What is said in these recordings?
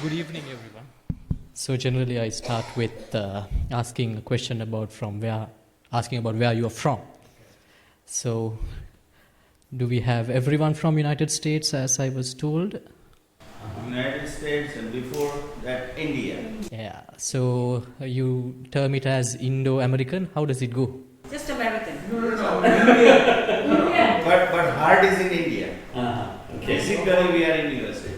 Good evening, everyone. So generally, I start with asking a question about where you are from. So, do we have everyone from United States, as I was told? United States, and before that India. Yeah. So you term it as Indo-American. How does it go? Just American. No. India. But heart is in India. Okay. Physically we are in USA.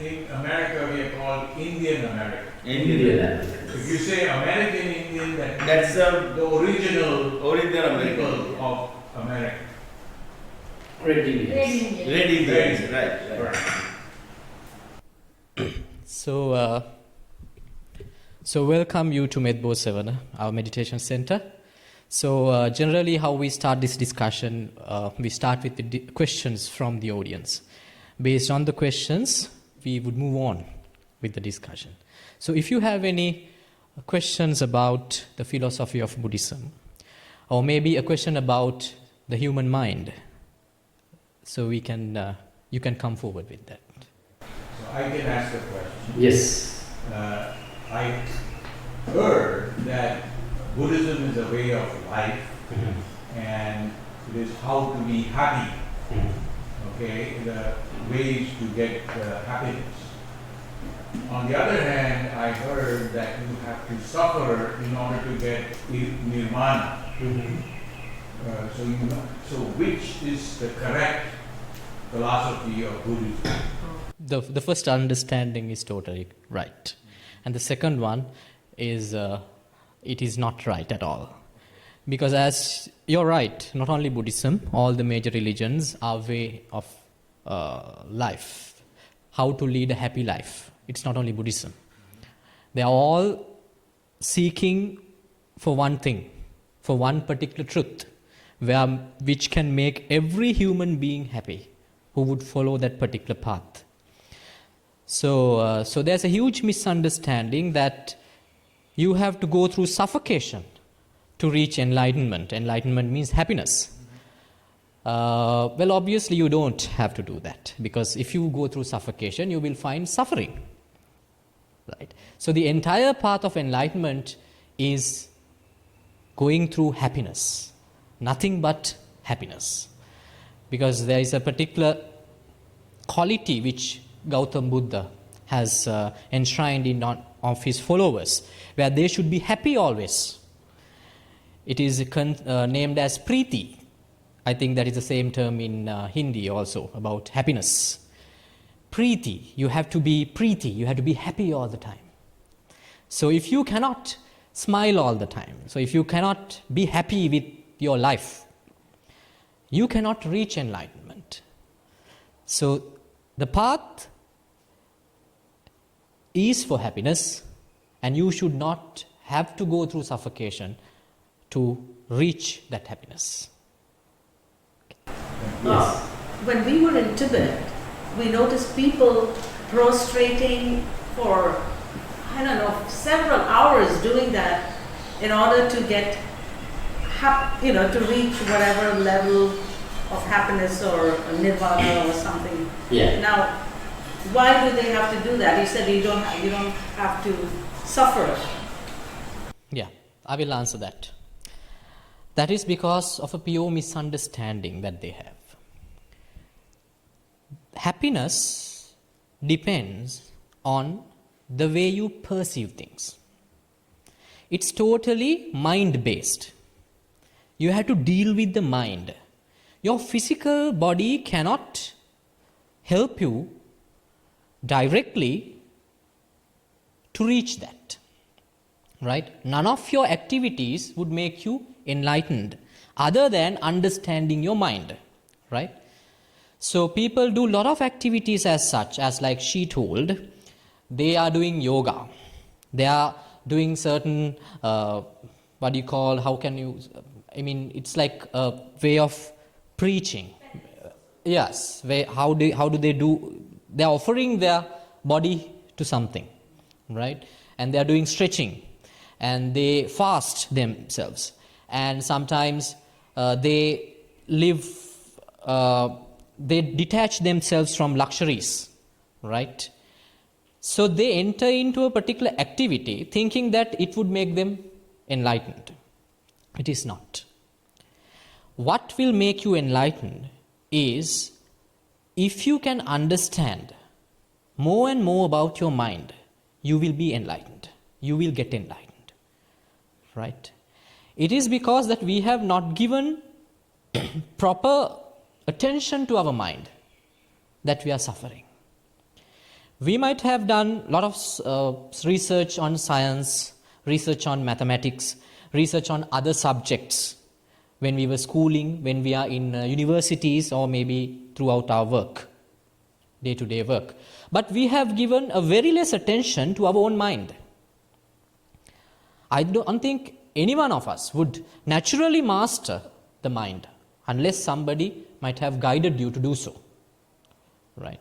In America, we are called Indian American. Indian. If you say American Indian, That's the original American. people of America. Red Indians. Right. So welcome you to Medbo Sevana, our meditation center. So generally how we start this discussion, we start with the questions from the audience. Based on the questions, we would move on with the discussion. So if you have any questions about the philosophy of Buddhism, or maybe a question about the human mind, so you can come forward with that. So I can ask a question. Yes. I heard that Buddhism is a way of life, and it is how to be happy. Okay, the ways to get happiness. On the other hand, I heard that you have to suffer in order to get nirvana. So which is the correct philosophy of Buddhism? The first understanding is totally right. And the second one is it is not right at all. Because as you're right, not only Buddhism, all the major religions are way of life. How to lead a happy life. It's not only Buddhism. They are all seeking for one thing, for one particular truth, which can make every human being happy who would follow that particular path. So there's a huge misunderstanding that you have to go through suffocation to reach enlightenment. Enlightenment means happiness. Well, obviously you don't have to do that, because if you go through suffocation, you will find suffering. Right? So the entire path of enlightenment is going through happiness. Nothing but happiness. Because there is a particular quality which Gautam Buddha has enshrined in of his followers, where they should be happy always. It is named as Preeti. I think that is the same term in Hindi also, about happiness. Preeti, you have to be Preeti, you have to be happy all the time. So if you cannot smile all the time, so if you cannot be happy with your life, you cannot reach enlightenment. So the path is for happiness, and you should not have to go through suffocation to reach that happiness. Yes. When we were in Tibet, we noticed people prostrating for, several hours doing that in order to get, to reach whatever level of happiness or nirvana or something. Yeah. Now, why do they have to do that? You said you don't have to suffer. Yeah, I will answer that. That is because of a pure misunderstanding that they have. Happiness depends on the way you perceive things. It's totally mind-based. You have to deal with the mind. Your physical body cannot help you directly to reach that. Right? None of your activities would make you enlightened other than understanding your mind. Right? So people do a lot of activities as such, as like she told, they are doing yoga. They are doing certain, it's like a way of preaching. Yes, how do they do? They are offering their body to something, right? And they are doing stretching, and they fast themselves, and sometimes they detach themselves from luxuries, right? So they enter into a particular activity thinking that it would make them enlightened. It is not. What will make you enlightened is if you can understand more and more about your mind, you will be enlightened. You will get enlightened. Right? It is because that we have not given proper attention to our mind that we are suffering. We might have done a lot of research on science, research on mathematics, research on other subjects when we were schooling, when we are in universities, or maybe throughout our work, day-to-day work. But we have given a very less attention to our own mind. I don't think any one of us would naturally master the mind unless somebody might have guided you to do so. Right?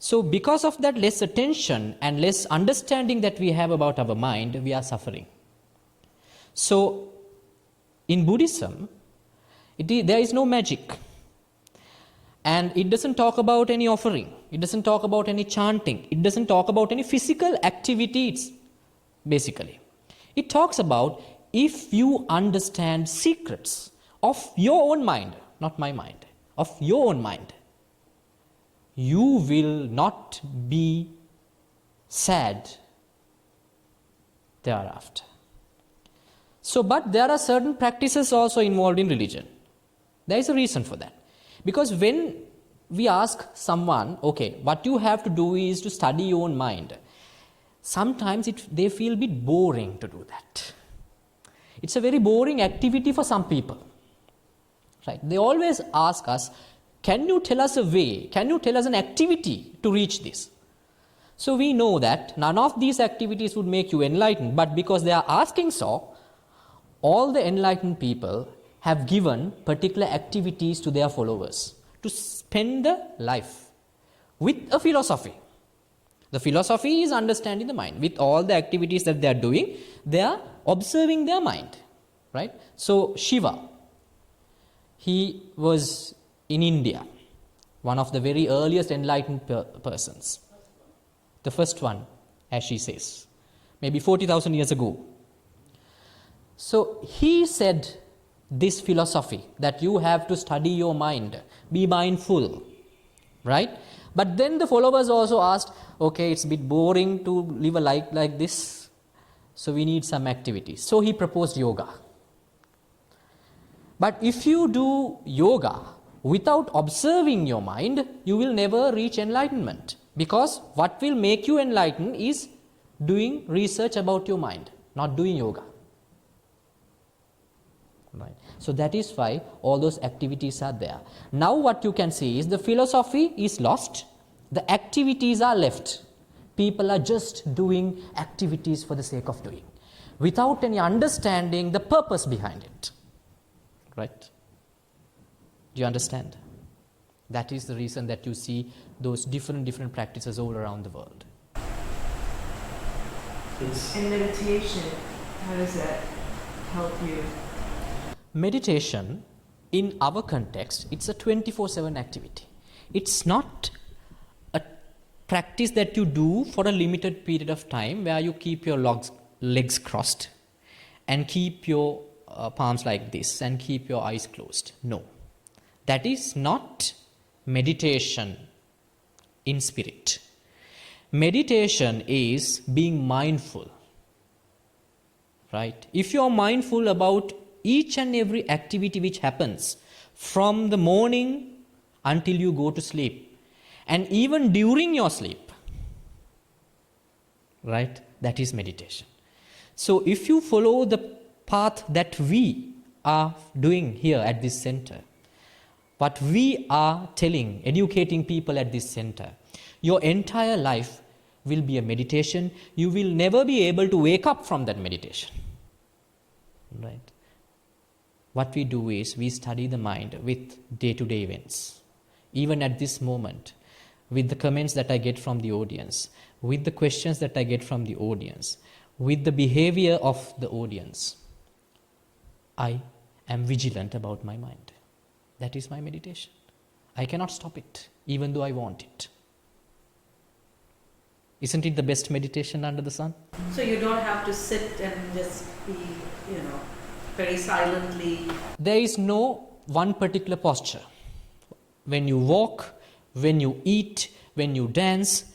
So because of that less attention and less understanding that we have about our mind, we are suffering. So in Buddhism, there is no magic. And it doesn't talk about any offering. It doesn't talk about any chanting. It doesn't talk about any physical activities, basically. It talks about if you understand secrets of your own mind, not my mind, of your own mind, you will not be sad thereafter. So, but there are certain practices also involved in religion. There is a reason for that. Because when we ask someone, okay, what you have to do is to study your own mind, sometimes they feel a bit boring to do that. It's a very boring activity for some people. Right? They always ask us, can you tell us a way? Can you tell us an activity to reach this? So we know that none of these activities would make you enlightened, but because they are asking so, all the enlightened people have given particular activities to their followers to spend the life with a philosophy. The philosophy is understanding the mind. With all the activities that they are doing, they are observing their mind. Right? So Shiva, he was in India, one of the very earliest enlightened persons. The first one, as she says, maybe 40,000 years ago. So he said this philosophy that you have to study your mind, be mindful, right? But then the followers also asked, okay, it's a bit boring to live a life like this, so we need some activity. So he proposed yoga. But if you do yoga without observing your mind, you will never reach enlightenment. Because what will make you enlightened is doing research about your mind, not doing yoga. Right. So that is why all those activities are there. Now what you can see is the philosophy is lost, the activities are left. People are just doing activities for the sake of doing, without any understanding the purpose behind it. Right? Do you understand? That is the reason that you see those different practices all around the world. And meditation, how does that help you? Meditation, in our context, it's a 24/7 activity. It's not a practice that you do for a limited period of time where you keep your legs crossed and keep your palms like this and keep your eyes closed. No. That is not meditation in spirit. Meditation is being mindful. Right? If you are mindful about each and every activity which happens from the morning until you go to sleep, and even during your sleep, right? That is meditation. So if you follow the path that we are doing here at this center, what we are telling, educating people at this center, your entire life will be a meditation. You will never be able to wake up from that meditation. Right? What we do is we study the mind with day-to-day events. Even at this moment, with the comments that I get from the audience, with the questions that I get from the audience, with the behavior of the audience, I am vigilant about my mind. That is my meditation. I cannot stop it, even though I want it. Isn't it the best meditation under the sun? So you don't have to sit and just be, very silently. There is no one particular posture. When you walk, when you eat, when you dance,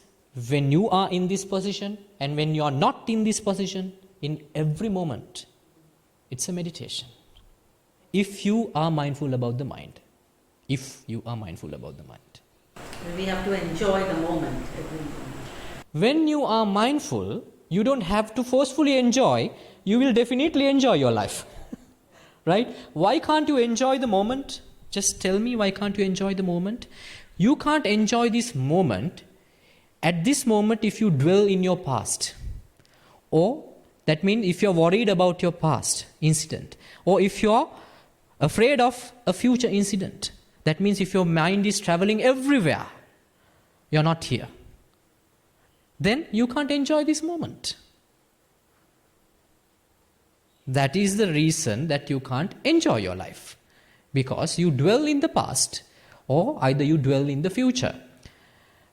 when you are in this position, and when you are not in this position, in every moment, it's a meditation. If you are mindful about the mind. If you are mindful about the mind. We have to enjoy the moment, every moment. When you are mindful, you don't have to forcefully enjoy, you will definitely enjoy your life. Right? Why can't you enjoy the moment? Just tell me, why can't you enjoy the moment? You can't enjoy this moment at this moment if you dwell in your past. Or, that means if you're worried about your past incident. Or if you're afraid of a future incident. That means if your mind is traveling everywhere, you're not here. Then you can't enjoy this moment. That is the reason that you can't enjoy your life. Because you dwell in the past, or either you dwell in the future.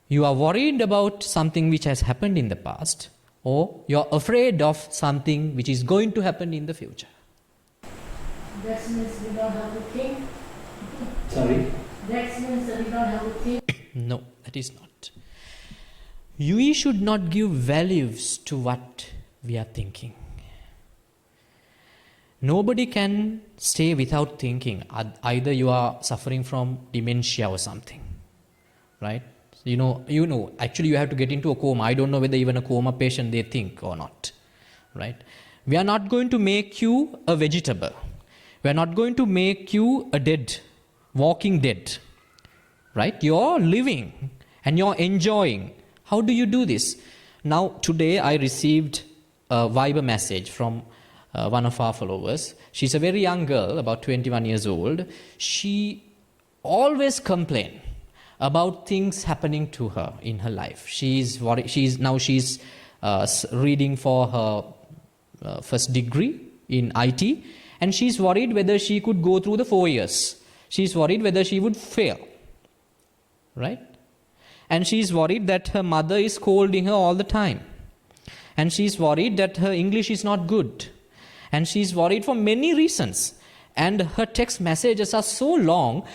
You are worried about something which has happened in the past, or you're afraid of something which is going to happen in the future. That means we don't have to think. Sorry? That means that we don't have to think. No, that is not. We should not give values to what we are thinking. Nobody can stay without thinking. Either you are suffering from dementia or something. Right? You know, actually you have to get into a coma. I don't know whether even a coma patient they think or not. Right? We are not going to make you a vegetable. We are not going to make you a dead, walking dead. Right? You're living and you're enjoying. How do you do this? Now, today I received a Viber message from one of our followers. She's a very young girl, about 21 years old. She always complains about things happening to her in her life. She's worried. She's reading for her first degree in IT, and she's worried whether she could go through the 4 years. She's worried whether she would fail. Right? And she's worried that her mother is scolding her all the time. And she's worried that her English is not good. And she's worried for many reasons. And her text messages are so long,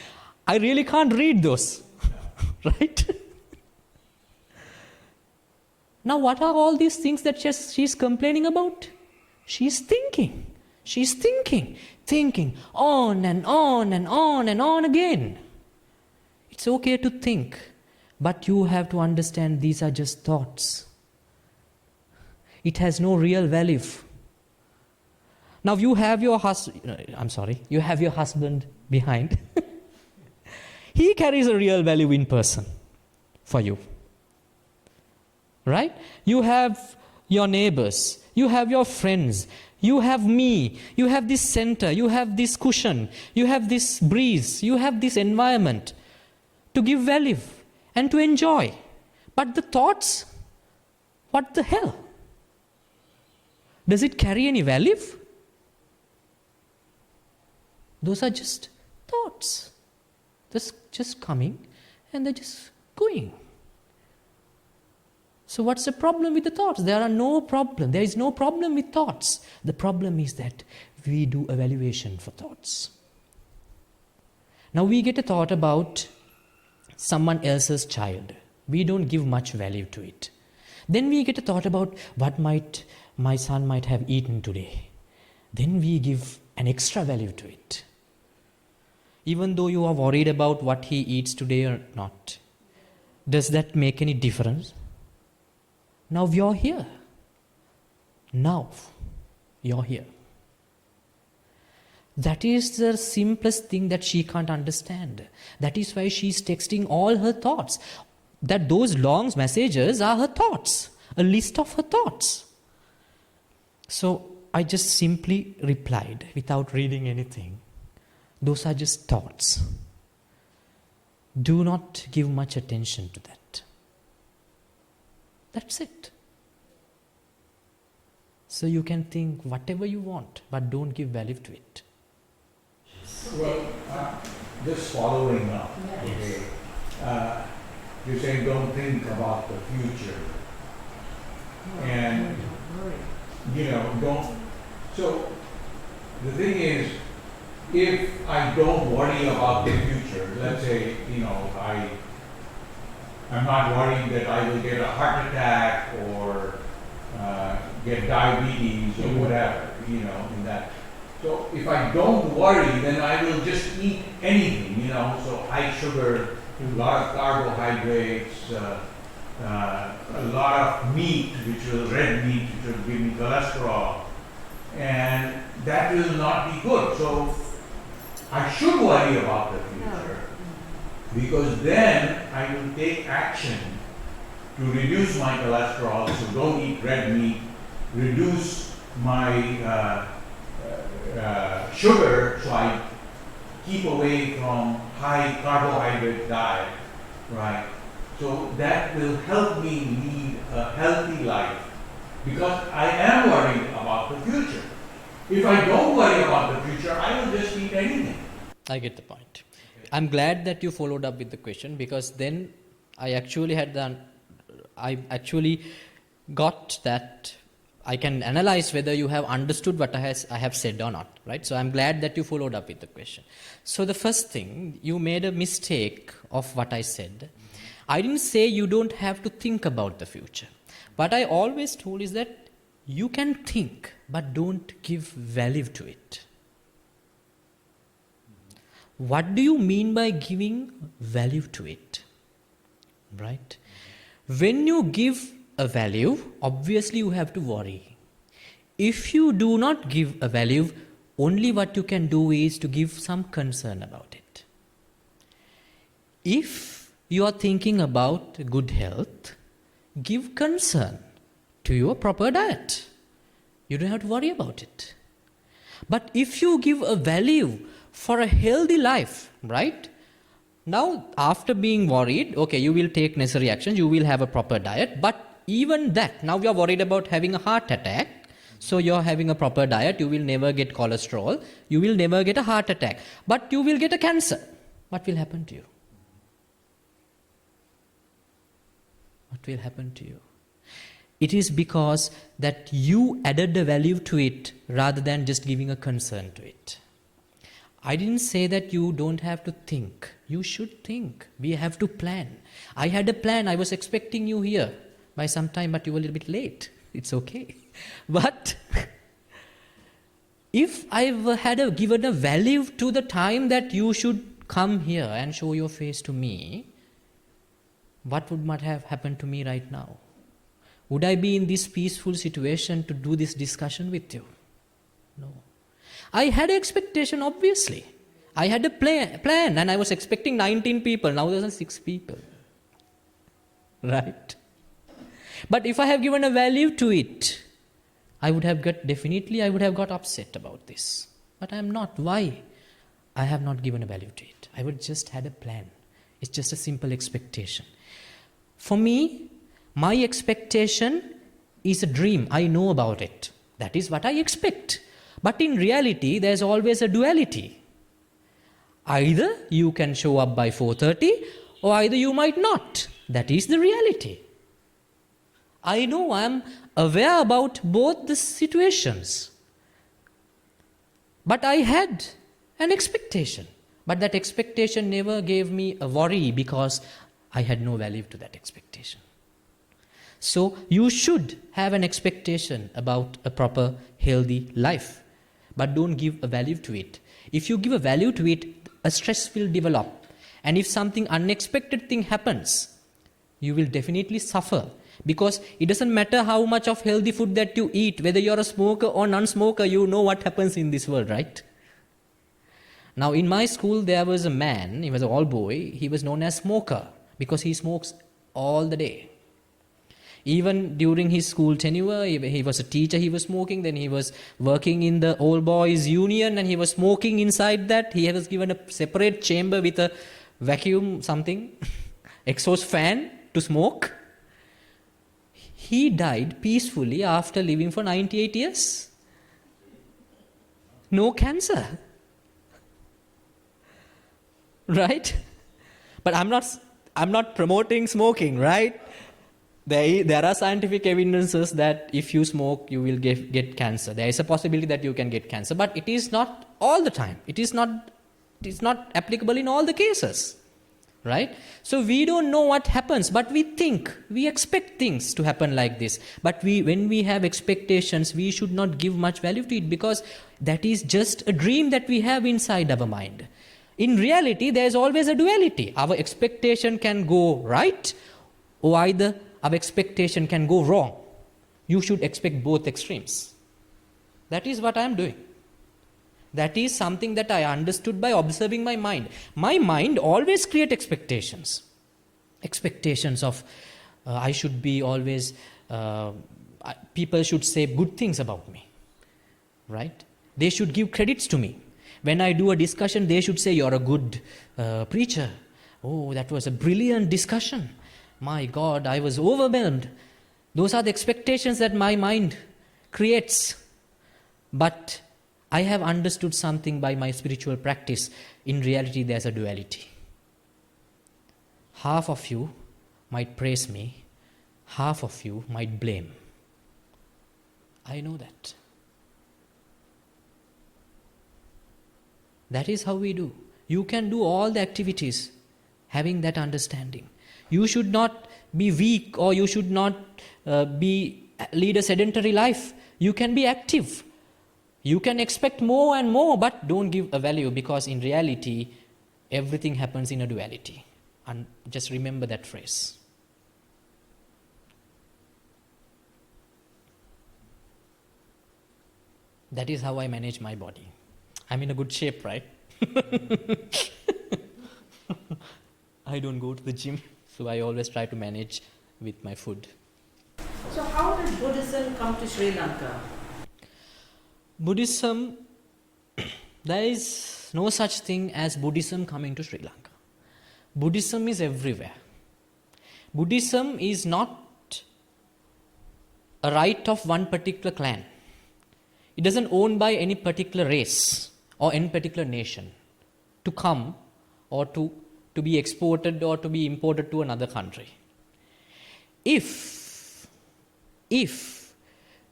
I really can't read those. Right? Now, what are all these things that she's complaining about? She's thinking. She's thinking on and on and on and on again. It's okay to think, but you have to understand these are just thoughts. It has no real value. Now you have your you have your husband behind. He carries a real value in person for you. Right? You have your neighbors, you have your friends, you have me, you have this center, you have this cushion, you have this breeze, you have this environment to give value and to enjoy. But the thoughts, what the hell? Does it carry any value? Those are just thoughts. They're just coming and they're just going. So what's the problem with the thoughts? There is no problem with thoughts. The problem is that we do evaluation for thoughts. Now we get a thought about someone else's child. We don't give much value to it. Then we get a thought about what my son might have eaten today. Then we give an extra value to it. Even though you are worried about what he eats today or not. Does that make any difference? Now you're here. Now you're here. That is the simplest thing that she can't understand. That is why she's texting all her thoughts. That those long messages are her thoughts. A list of her thoughts. So I just simply replied without reading anything. Those are just thoughts. Do not give much attention to that. That's it. So you can think whatever you want, but don't give value to it. Well, just following up, okay. You're saying don't think about the future. And, don't. So, the thing is, if I don't worry about the future, let's say, I'm not worrying that I will get a heart attack or get diabetes or whatever, in that. So if I don't worry, then I will just eat anything, so high sugar, a lot of carbohydrates, a lot of meat, red meat, which will give me cholesterol, and that will not be good. So I should worry about the future, because then I will take action to reduce my cholesterol, so don't eat red meat, reduce my sugar, so I keep away from high carbohydrate diet, right? So that will help me lead a healthy life, because I am worried about the future. If I don't worry about the future, I will just eat anything. I get the point. I'm glad that you followed up with the question, because then I actually got that I can analyze whether you have understood what I have said or not, right? So I'm glad that you followed up with the question. So the first thing, you made a mistake of what I said. I didn't say you don't have to think about the future. What I always told is that you can think, but don't give value to it. What do you mean by giving value to it? Right? When you give a value, obviously you have to worry. If you do not give a value, only what you can do is to give some concern about it. If you are thinking about good health, give concern to your proper diet. You don't have to worry about it. But if you give a value for a healthy life, right? Now, after being worried, okay, you will take necessary actions, you will have a proper diet, but even that, now you are worried about having a heart attack, so you are having a proper diet, you will never get cholesterol, you will never get a heart attack, but you will get a cancer. What will happen to you? What will happen to you? It is because that you added a value to it rather than just giving a concern to it. I didn't say that you don't have to think. You should think. We have to plan. I had a plan. I was expecting you here by some time, but you were a little bit late. It's okay. But if I had given a value to the time that you should come here and show your face to me, what would not have happened to me right now? Would I be in this peaceful situation to do this discussion with you? No. I had an expectation, obviously. I had a plan and I was expecting 19 people. Now there's 6 people. Right? But if I have given a value to it, I would have got upset about this. But I am not. Why? I have not given a value to it. I would just had a plan. It's just a simple expectation. For me, my expectation is a dream. I know about it. That is what I expect. But in reality, there's always a duality. Either you can show up by 4:30 or either you might not. That is the reality. I know, I am aware about both the situations. But I had an expectation. But that expectation never gave me a worry because I had no value to that expectation. So you should have an expectation about a proper, healthy life. But don't give a value to it. If you give a value to it, a stress will develop. And if something unexpected thing happens, you will definitely suffer. Because it doesn't matter how much of healthy food that you eat, whether you're a smoker or non-smoker, you know what happens in this world, right? Now in my school, there was a man, he was an old boy, he was known as smoker because he smokes all the day. Even during his school tenure, he was a teacher, he was smoking, then he was working in the old boys union and he was smoking inside that. He was given a separate chamber with a vacuum something, exhaust fan to smoke. He died peacefully after living for 98 years. No cancer. Right? But I'm not promoting smoking, right? There are scientific evidences that if you smoke, you will get cancer. There is a possibility that you can get cancer, but it is not all the time. It is not applicable in all the cases, right? So we don't know what happens, but we expect things to happen like this. But when we have expectations, we should not give much value to it, because that is just a dream that we have inside our mind. In reality, there is always a duality. Our expectation can go right, or either our expectation can go wrong. You should expect both extremes. That is what I am doing. That is something that I understood by observing my mind. My mind always creates expectations. Expectations of I should be always, people should say good things about me, right? They should give credits to me. When I do a discussion, they should say, you're a good preacher. Oh, that was a brilliant discussion. My God, I was overwhelmed. Those are the expectations that my mind creates. But I have understood something by my spiritual practice. In reality, there's a duality. Half of you might praise me, half of you might blame. I know that. That is how we do. You can do all the activities having that understanding. You should not be weak, or you should not lead a sedentary life. You can be active. You can expect more and more, but don't give a value, because in reality, everything happens in a duality. And just remember that phrase. That is how I manage my body. I'm in a good shape, right? I don't go to the gym, so I always try to manage with my food. So how did Buddhism come to Sri Lanka? Buddhism, there is no such thing as Buddhism coming to Sri Lanka. Buddhism is everywhere. Buddhism is not a right of one particular clan. It isn't owned by any particular race or any particular nation to come or to be exported or to be imported to another country. If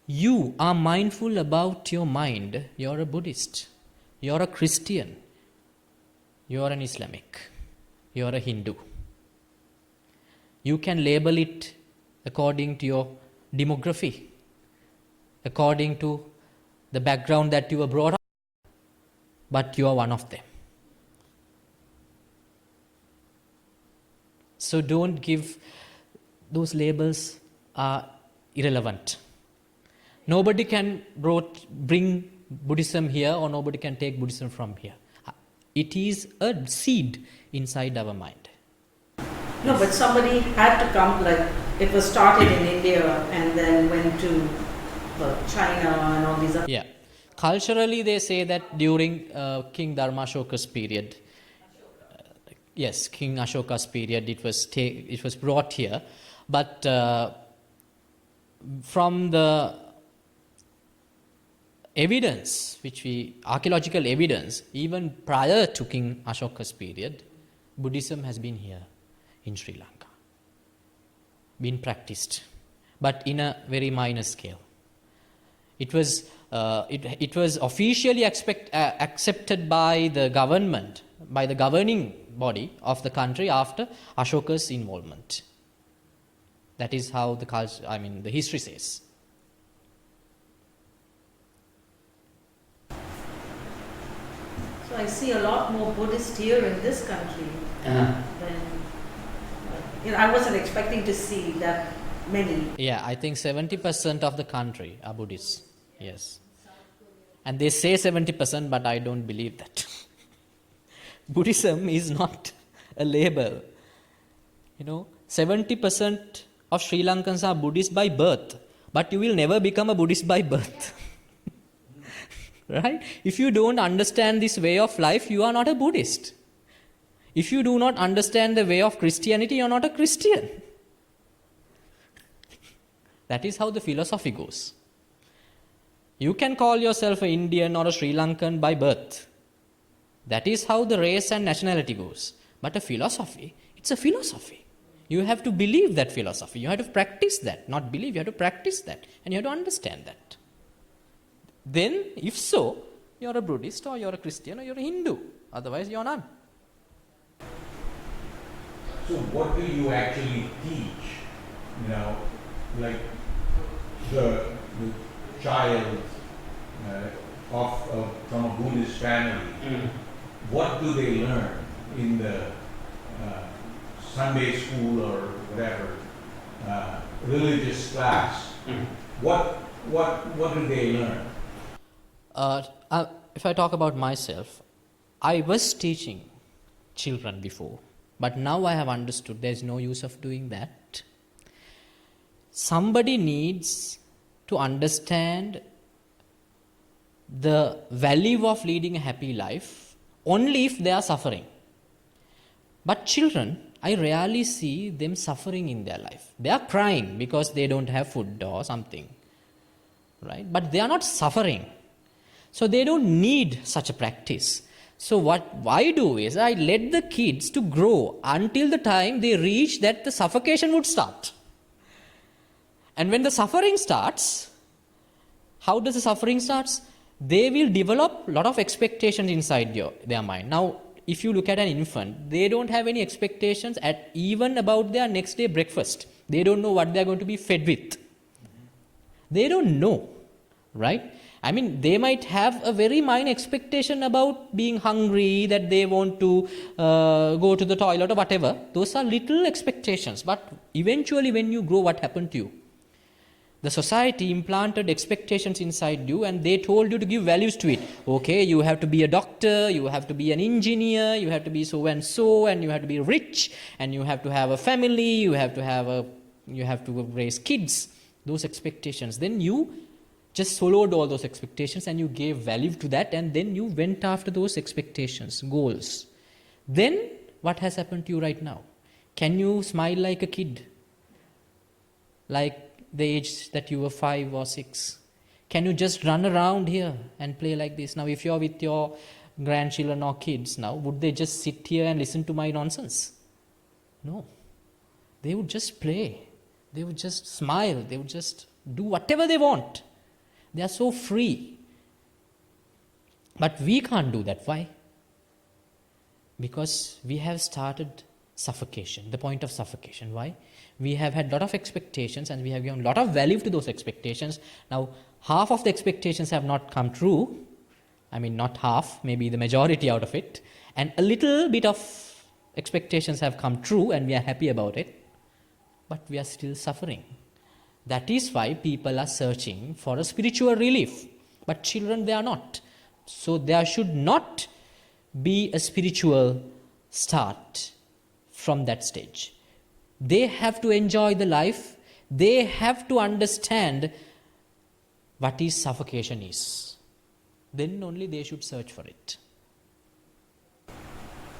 you are mindful about your mind, you're a Buddhist, you're a Christian, you're an Islamic, you're a Hindu. You can label it according to your demography, according to the background that you were brought up, but you are one of them. So don't give, those labels are irrelevant. Nobody can bring Buddhism here, or nobody can take Buddhism from here. It is a seed inside our mind. No, but somebody had to come, like it was started in India and then went to China and all these other. Yeah. Culturally, they say that during King Dharmashoka's period, yes, King Ashoka's period, it was brought here. But from the evidence, archaeological evidence, even prior to King Ashoka's period, Buddhism has been here in Sri Lanka, been practiced, but in a very minor scale. It was officially accepted by the government, by the governing body of the country after Ashoka's involvement. That is how the history says. So I see a lot more Buddhists here in this country than, I wasn't expecting to see that many. Yeah, I think 70% of the country are Buddhists. Yes. And they say 70%, but I don't believe that. Buddhism is not a label. 70% of Sri Lankans are Buddhist by birth, but you will never become a Buddhist by birth. Right? If you don't understand this way of life, you are not a Buddhist. If you do not understand the way of Christianity, you are not a Christian. That is how the philosophy goes. You can call yourself an Indian or a Sri Lankan by birth. That is how the race and nationality goes. But a philosophy, it's a philosophy. You have to believe that philosophy. You have to practice that. Not believe, you have to practice that. And you have to understand that. Then, if so, you're a Buddhist or you're a Christian or you're a Hindu. Otherwise, you're none. So what do you actually teach? You know, like the child from a Buddhist family, what do they learn in the Sunday school or whatever religious class? What do they learn? If I talk about myself, I was teaching children before, but now I have understood there is no use of doing that. Somebody needs to understand the value of leading a happy life only if they are suffering. But children, I rarely see them suffering in their life. They are crying because they don't have food or something, right? But they are not suffering. So they don't need such a practice. So what I do is I let the kids to grow until the time they reach that the suffocation would start. And when the suffering starts, how does the suffering starts? They will develop a lot of expectations inside their mind. Now, if you look at an infant, they don't have any expectations even about their next day breakfast. They don't know what they are going to be fed with. They don't know, right? I mean, they might have a very minor expectation about being hungry, that they want to go to the toilet or whatever. Those are little expectations. But eventually when you grow, what happened to you? The society implanted expectations inside you and they told you to give values to it. Okay, you have to be a doctor, you have to be an engineer, you have to be so, and you have to be rich, and you have to have a family, you have to raise kids. Those expectations. Then you just followed all those expectations and you gave value to that, and then you went after those expectations, goals. Then what has happened to you right now? Can you smile like a kid? Like the age that you were 5 or 6? Can you just run around here and play like this? Now, if you're with your grandchildren or kids now, would they just sit here and listen to my nonsense? No. They would just play. They would just smile. They would just do whatever they want. They are so free. But we can't do that. Why? Because we have started suffocation, the point of suffocation. Why? We have had a lot of expectations and we have given a lot of value to those expectations. Now, half of the expectations have not come true. I mean, not half, maybe the majority out of it. And a little bit of expectations have come true and we are happy about it. But we are still suffering. That is why people are searching for a spiritual relief. But children, they are not. So there should not be a spiritual start from that stage. They have to enjoy the life. They have to understand what is suffocation is. Then only they should search for it.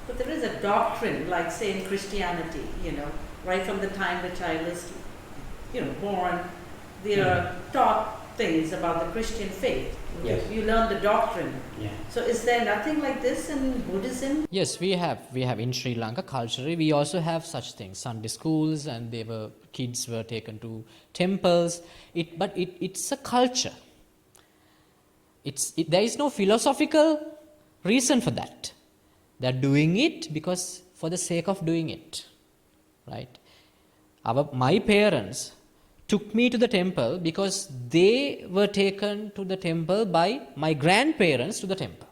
But there is a doctrine, like say in Christianity, right from the time the child is, born, they are taught things about the Christian faith. Yes. You learn the doctrine. Yeah. So is there nothing like this in Buddhism? Yes, we have in Sri Lanka culturally. We also have such things, Sunday schools, and kids were taken to temples. But it's a culture. There is no philosophical reason for that. They're doing it because for the sake of doing it, right? My parents took me to the temple because they were taken to the temple by my grandparents to the temple.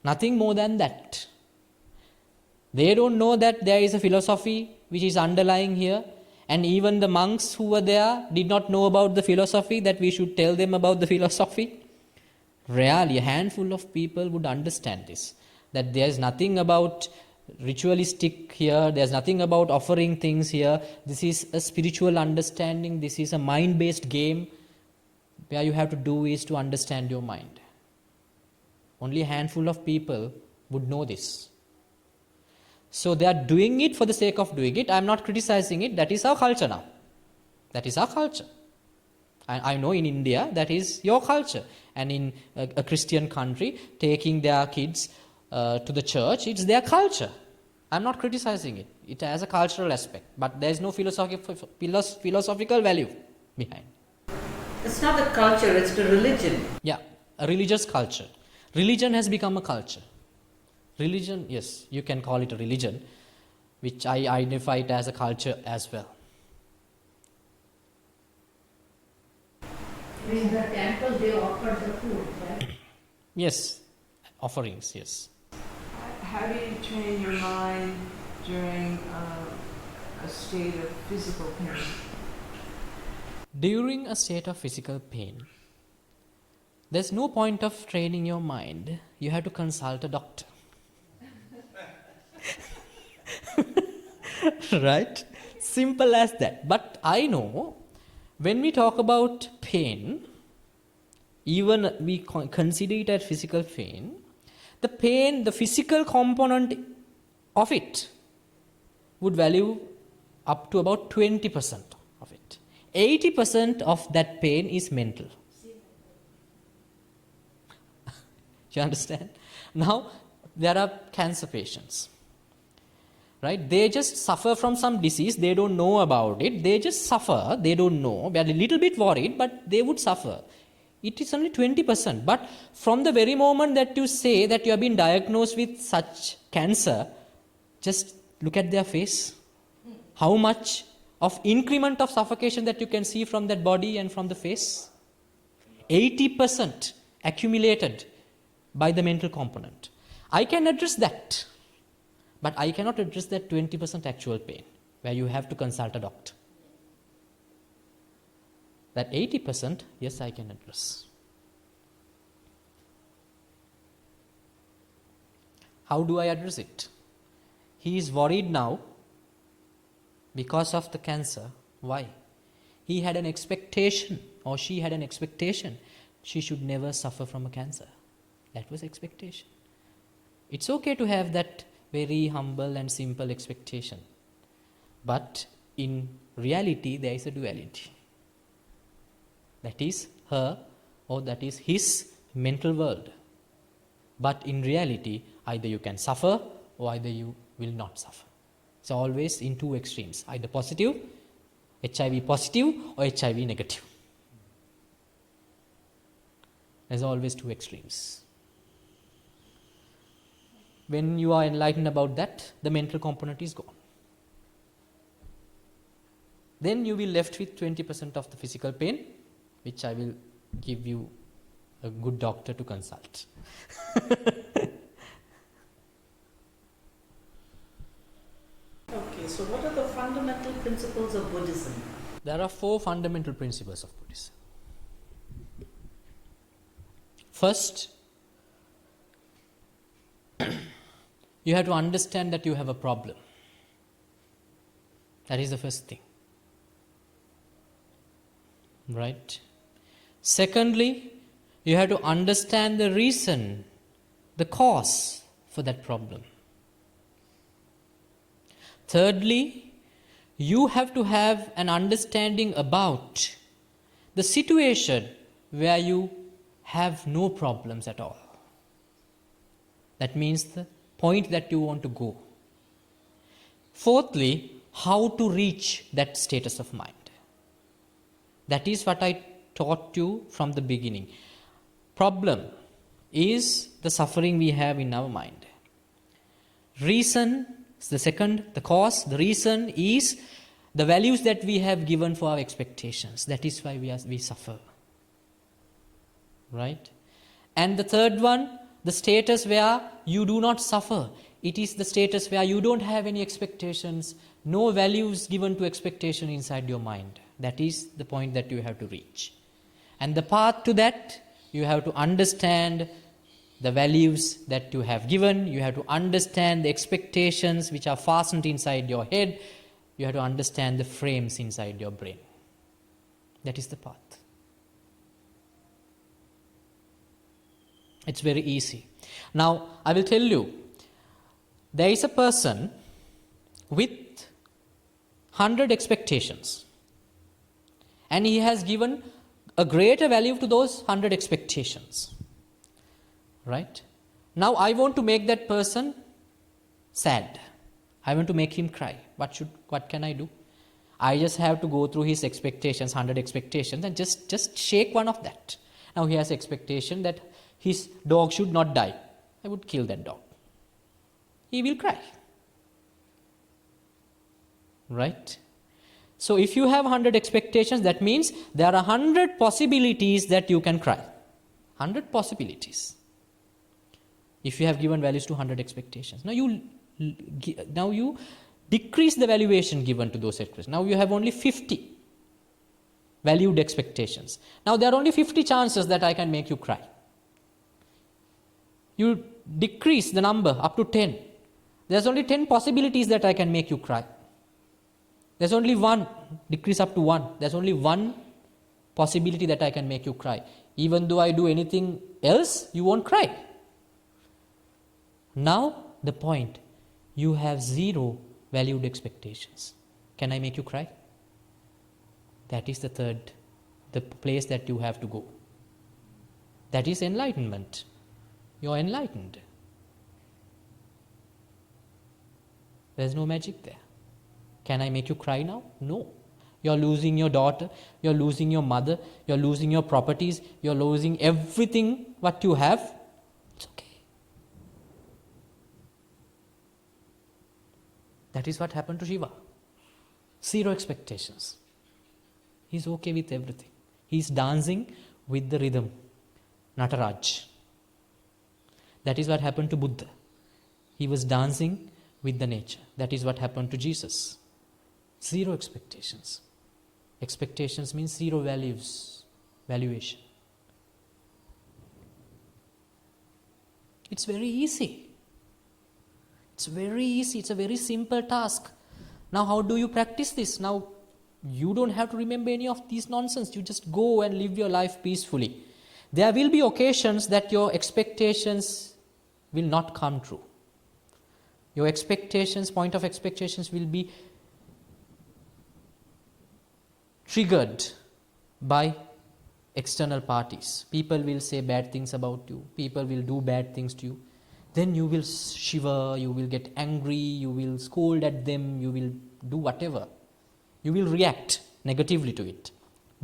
Nothing more than that. They don't know that there is a philosophy which is underlying here, and even the monks who were there did not know about the philosophy, that we should tell them about the philosophy. Rarely, a handful of people would understand this, that there is nothing about ritualistic here, there's nothing about offering things here. This is a spiritual understanding, this is a mind-based game where you have to do is to understand your mind. Only a handful of people would know this. So they are doing it for the sake of doing it. I'm not criticizing it. That is our culture now. That is our culture. I know in India that is your culture. And in a Christian country, taking their kids to the church, it's their culture. I'm not criticizing it. It has a cultural aspect, but there is no philosophical value behind. It's not a culture, it's the religion. Yeah, a religious culture. Religion has become a culture. Religion, yes, you can call it a religion, which I identify it as a culture as well. In the temple they offer the food, right? Yes, offerings, yes. How do you train your mind during a state of physical pain? During a state of physical pain, there's no point of training your mind. You have to consult a doctor. Right? Simple as that. But I know when we talk about pain, even we consider it as physical pain, the physical component of it would value up to about 20% of it. 80% of that pain is mental. You understand? Now, there are cancer patients. Right? They just suffer from some disease, they don't know about it, they just suffer, they don't know, they are a little bit worried, but they would suffer. It is only 20%. But from the very moment that you say that you have been diagnosed with such cancer, just look at their face. How much of increment of suffocation that you can see from that body and from the face? 80% accumulated by the mental component. I can address that. But I cannot address that 20% actual pain, where you have to consult a doctor. That 80%, yes, I can address. How do I address it? He is worried now because of the cancer. Why? He had an expectation, or she had an expectation, she should never suffer from a cancer. That was expectation. It's okay to have that very humble and simple expectation. But in reality, there is a duality. That is her or that is his mental world. But in reality, either you can suffer or either you will not suffer. It's always in two extremes, either positive, HIV positive or HIV negative. There's always two extremes. When you are enlightened about that, the mental component is gone. Then you will be left with 20% of the physical pain, which I will give you a good doctor to consult. Okay, so what are the fundamental principles of Buddhism? There are 4 fundamental principles of Buddhism. First, you have to understand that you have a problem. That is the first thing. Right? Secondly, you have to understand the reason, the cause for that problem. Thirdly, you have to have an understanding about the situation where you have no problems at all. That means the point that you want to go. Fourthly, how to reach that status of mind. That is what I taught you from the beginning. Problem is the suffering we have in our mind. Reason is the second, the cause, the reason is the values that we have given for our expectations. That is why we suffer. Right? And the third one, the status where you do not suffer. It is the status where you don't have any expectations, no values given to expectation inside your mind. That is the point that you have to reach. And the path to that, you have to understand the values that you have given, you have to understand the expectations which are fastened inside your head, you have to understand the frames inside your brain. That is the path. It's very easy. Now, I will tell you, there is a person with 100 expectations, and he has given a greater value to those 100 expectations. Right? Now, I want to make that person sad. I want to make him cry. What can I do? I just have to go through his expectations, 100 expectations, and just shake one of that. Now he has expectation that his dog should not die. I would kill that dog. He will cry. Right? So if you have 100 expectations, that means there are 100 possibilities that you can cry. 100 possibilities. If you have given values to 100 expectations. Now you decrease the valuation given to those expectations. Now you have only 50 valued expectations. Now there are only 50 chances that I can make you cry. You decrease the number up to 10. There's only 10 possibilities that I can make you cry. There's only one, decrease up to 1. There's only one possibility that I can make you cry. Even though I do anything else, you won't cry. Now the point, you have 0 valued expectations. Can I make you cry? That is the place that you have to go. That is enlightenment. You are enlightened. There's no magic there. Can I make you cry now? No. You're losing your daughter, you're losing your mother, you're losing your properties, you're losing everything what you have. It's okay. That is what happened to Shiva. 0 expectations. He's okay with everything. He's dancing with the rhythm. Nataraj. That is what happened to Buddha. He was dancing with the nature. That is what happened to Jesus. 0 expectations. Expectations means 0 valuation. It's very easy. It's very easy. It's a very simple task. Now how do you practice this? Now you don't have to remember any of these nonsense. You just go and live your life peacefully. There will be occasions that your expectations will not come true. Your expectations, point of expectations will be triggered by external parties. People will say bad things about you. People will do bad things to you. Then you will shiver, you will get angry, you will scold at them, you will do whatever. You will react negatively to it.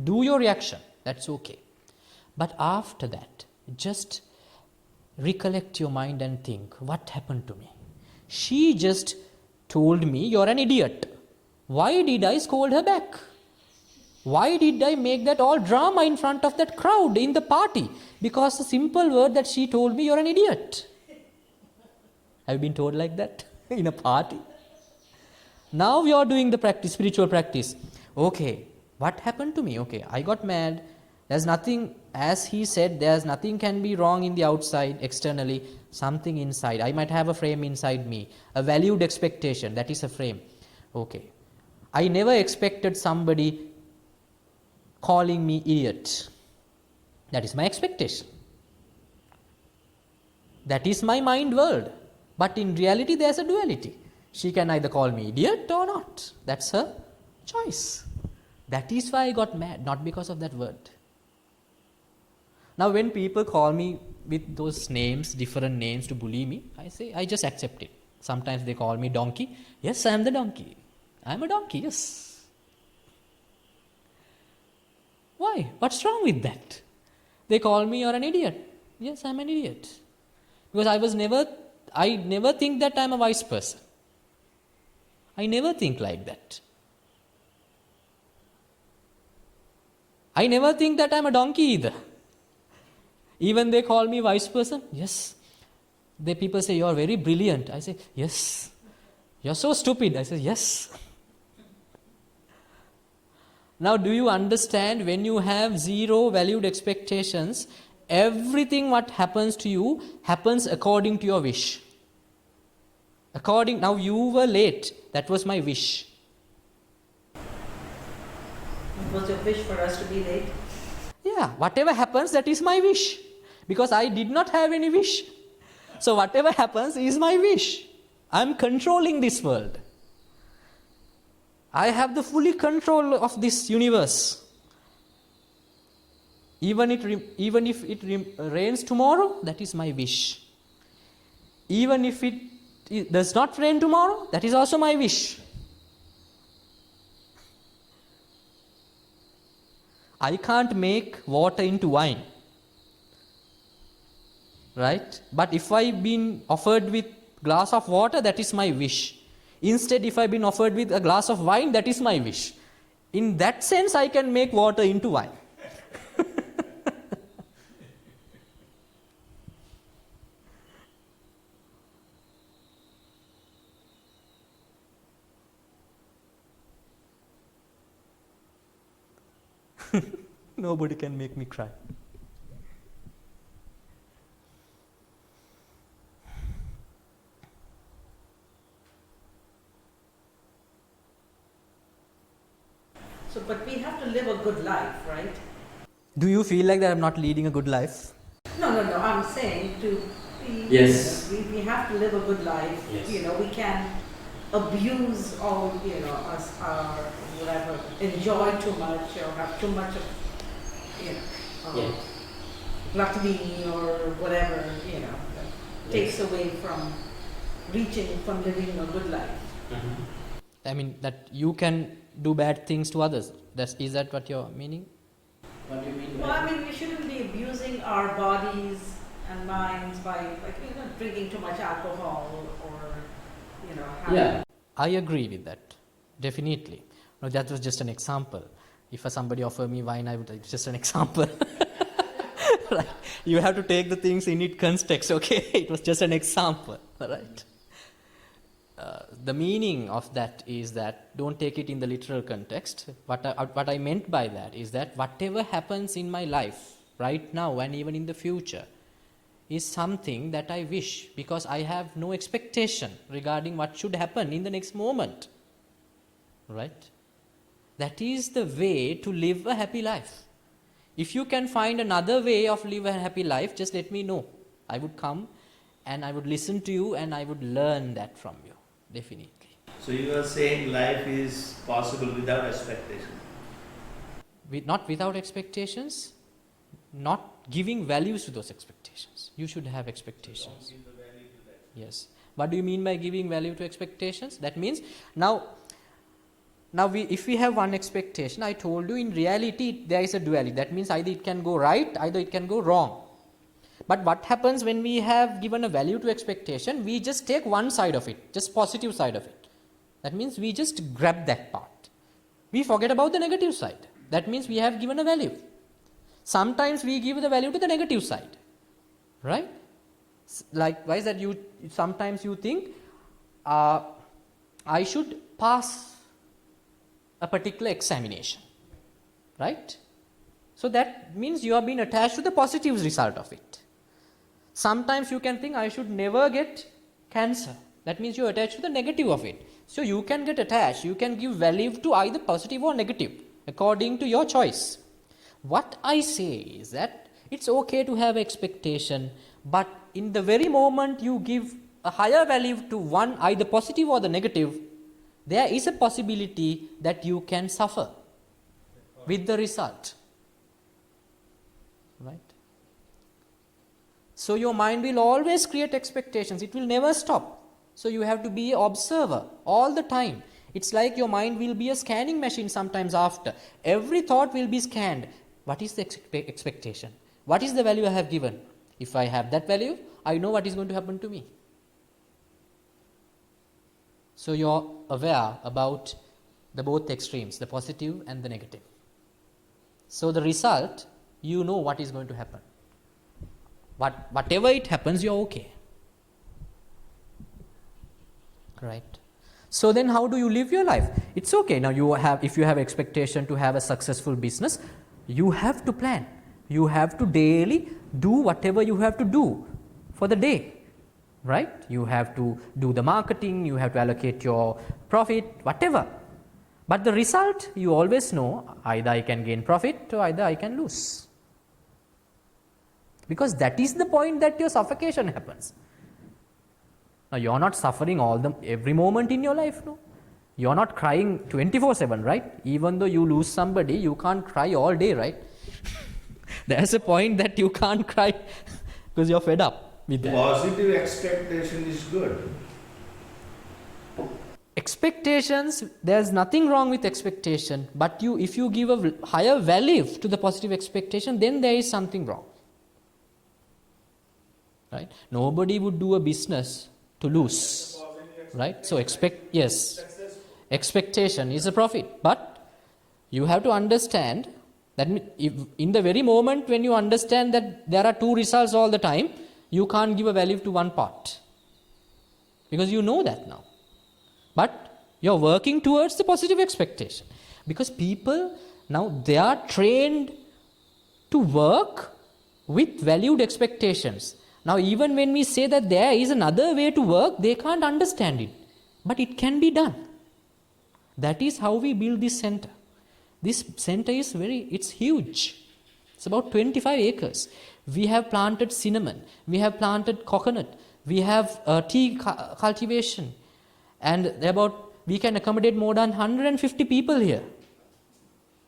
Do your reaction, that's okay. But after that, just recollect your mind and think, what happened to me? She just told me you're an idiot. Why did I scold her back? Why did I make that all drama in front of that crowd in the party? Because the simple word that she told me, you're an idiot. Have you been told like that in a party? Now we are doing the practice, spiritual practice. Okay, what happened to me? Okay, I got mad. There's nothing, as he said, there's nothing can be wrong in the outside, externally, something inside. I might have a frame inside me, a valued expectation, that is a frame. Okay, I never expected somebody calling me idiot. That is my expectation. That is my mind world. But in reality, there's a duality. She can either call me idiot or not. That's her choice. That is why I got mad, not because of that word. Now when people call me with those names, different names to bully me, I just accept it. Sometimes they call me donkey. Yes, I am the donkey. I am a donkey, yes. Why? What's wrong with that? They call me you're an idiot. Yes, I am an idiot. Because I never think that I am a wise person. I never think like that. I never think that I am a donkey either. Even they call me wise person. Yes. The people say, you are very brilliant. I say, yes. You are so stupid. I say, yes. Now, do you understand, when you have 0 valued expectations, everything what happens to you happens according to your wish. Now you were late. That was my wish. It was your wish for us to be late? Yeah, whatever happens, that is my wish. Because I did not have any wish. So whatever happens is my wish. I am controlling this world. I have the fully control of this universe. Even if it rains tomorrow, that is my wish. Even if it does not rain tomorrow, that is also my wish. I can't make water into wine. Right? But if I've been offered with glass of water, that is my wish. Instead, if I've been offered with a glass of wine, that is my wish. In that sense, I can make water into wine. Nobody can make me cry. So, but we have to live a good life, right? Do you feel like that I'm not leading a good life? No, I'm saying to be, Yes. we have to live a good life. Yes. We can abuse or, us, whatever, enjoy too much or have too much of, gluttony or whatever, that takes away from living a good life. I mean, that you can do bad things to others. Is that what you're meaning? What do you mean Well, I mean, we shouldn't be abusing our bodies and minds by, drinking too much alcohol or, having... I agree with that. Definitely. No, that was just an example. If somebody offered me wine, it's just an example. Right? You have to take the things in its context, okay? It was just an example, right? The meaning of that is that don't take it in the literal context. What I meant by that is that whatever happens in my life right now and even in the future is something that I wish, because I have no expectation regarding what should happen in the next moment. Right? That is the way to live a happy life. If you can find another way of live a happy life, just let me know. I would come and I would listen to you and I would learn that from you. Definitely. So you are saying life is possible without expectation? Not without expectations, not giving values to those expectations. You should have expectations. Don't give the value to that. Yes. What do you mean by giving value to expectations? That means now if we have one expectation, I told you in reality there is a duality. That means either it can go right, either it can go wrong. But what happens when we have given a value to expectation, we just take one side of it, just positive side of it. That means we just grab that part. We forget about the negative side. That means we have given a value. Sometimes we give the value to the negative side. Right? Likewise, that sometimes you think, I should pass a particular examination. Right? So that means you have been attached to the positive result of it. Sometimes you can think, I should never get cancer. That means you are attached to the negative of it. So you can get attached, you can give value to either positive or negative, according to your choice. What I say is that it's okay to have expectation, but in the very moment you give a higher value to one, either positive or the negative, there is a possibility that you can suffer with the result. Right? So your mind will always create expectations. It will never stop. So you have to be an observer all the time. It's like your mind will be a scanning machine sometimes after. Every thought will be scanned. What is the expectation? What is the value I have given? If I have that value, I know what is going to happen to me. So you're aware about the both extremes, the positive and the negative. So the result, you know what is going to happen. Whatever it happens, you're okay. Right? So then how do you live your life? It's okay. Now if you have expectation to have a successful business, you have to plan. You have to daily do whatever you have to do for the day. Right? You have to do the marketing, you have to allocate your profit, whatever. But the result, you always know, either I can gain profit or either I can lose. Because that is the point that your suffocation happens. Now you are not suffering every moment in your life, no. You are not crying 24/7, right? Even though you lose somebody, you can't cry all day, right? There's a point that you can't cry because you're fed up with that. Positive expectation is good. Expectations, there's nothing wrong with expectation, but if you give a higher value to the positive expectation, then there is something wrong. Right? Nobody would do a business to lose. Right? So expectation is a profit. But you have to understand that if in the very moment when you understand that there are two results all the time, you can't give a value to one part. Because you know that now. But you're working towards the positive expectation. Because people now, they are trained to work with valued expectations. Now even when we say that there is another way to work, they can't understand it. But it can be done. That is how we build this center. This center is it's huge. It's about 25 acres. We have planted cinnamon. We have planted coconut. We have tea cultivation. And we can accommodate more than 150 people here.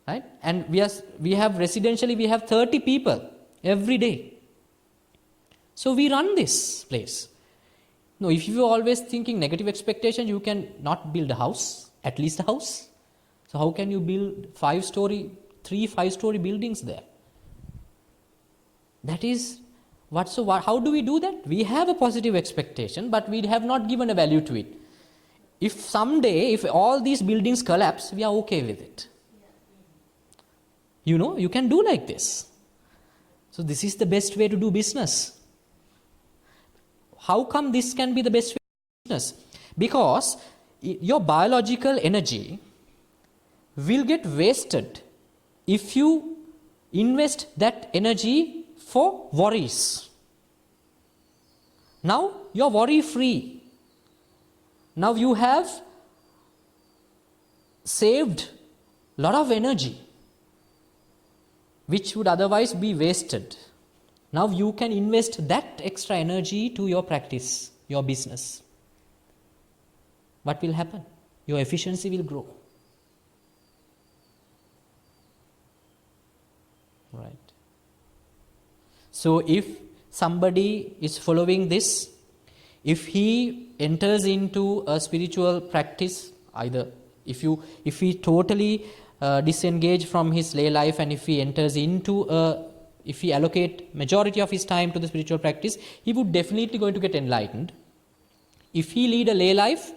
Right? And we have residentially, we have 30 people every day. So we run this place. No, if you are always thinking negative expectation, you can not build a house, at least a house. So how can you build 5-story buildings there? That is how do we do that? We have a positive expectation, but we have not given a value to it. If someday, if all these buildings collapse, we are okay with it. You can do like this. So this is the best way to do business. How come this can be the best way to do business? Because your biological energy will get wasted if you invest that energy for worries. Now you're worry free. Now you have saved a lot of energy which would otherwise be wasted. Now you can invest that extra energy to your practice, your business. What will happen? Your efficiency will grow. Right. So if somebody is following this, if he enters into a spiritual practice, either if he totally disengage from his lay life, and if he enters into if he allocate majority of his time to the spiritual practice, he would definitely going to get enlightened. If he lead a lay life,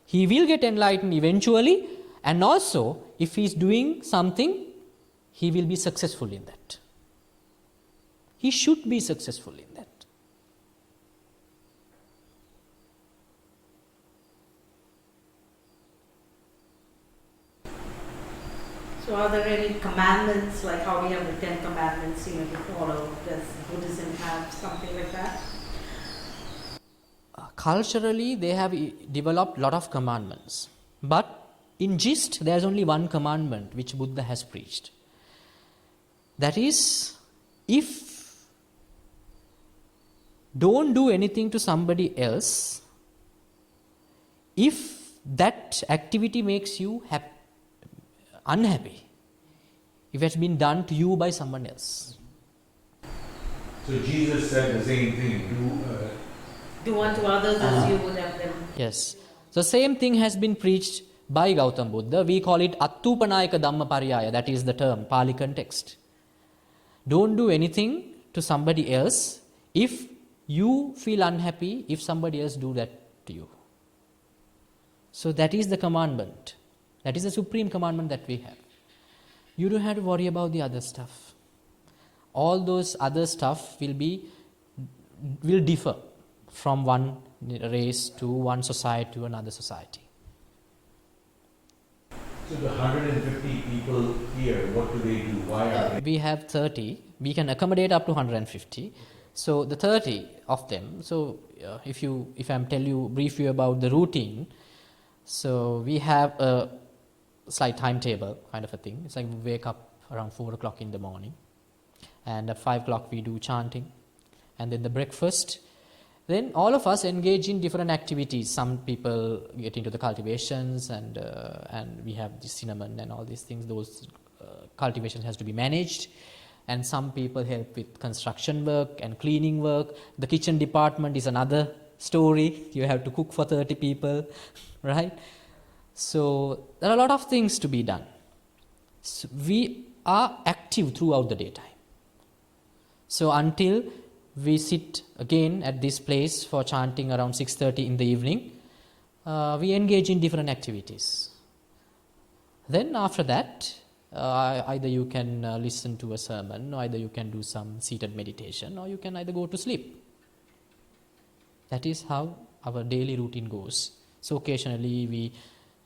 he will get enlightened eventually, and also if he is doing something, he will be successful in that. He should be successful in that. So are there any commandments, like how we have the 10 commandments, to follow? Does Buddhism have something like that? Culturally, they have developed a lot of commandments. But in gist, there is only one commandment which Buddha has preached. That is, if don't do anything to somebody else, if that activity makes you unhappy, if it has been done to you by someone else. So Jesus said the same thing. Do unto others as you would have them. Yes. So same thing has been preached by Gautam Buddha. We call it Attupanayaka Dhamma Pariyaya. That is the term, Pali context. Don't do anything to somebody else if you feel unhappy if somebody else do that to you. So that is the commandment. That is the supreme commandment that we have. You don't have to worry about the other stuff. All those other stuff will differ from one race to one society to another society. So the 150 people here, what do they do? Why are they? We have 30. We can accommodate up to 150. So the 30 of them. So if I'm brief you about the routine. So we have a slight timetable kind of a thing. It's like we wake up around 4 o'clock in the morning, and at 5 o'clock we do chanting, and then the breakfast. Then all of us engage in different activities. Some people get into the cultivations, and we have the cinnamon and all these things. Those cultivations has to be managed, and some people help with construction work and cleaning work. The kitchen department is another story. You have to cook for 30 people, right? So there are a lot of things to be done. So we are active throughout the daytime. So until we sit again at this place for chanting around 6:30 in the evening, we engage in different activities. Then after that, either you can listen to a sermon, or either you can do some seated meditation, or you can either go to sleep. That is how our daily routine goes. So occasionally we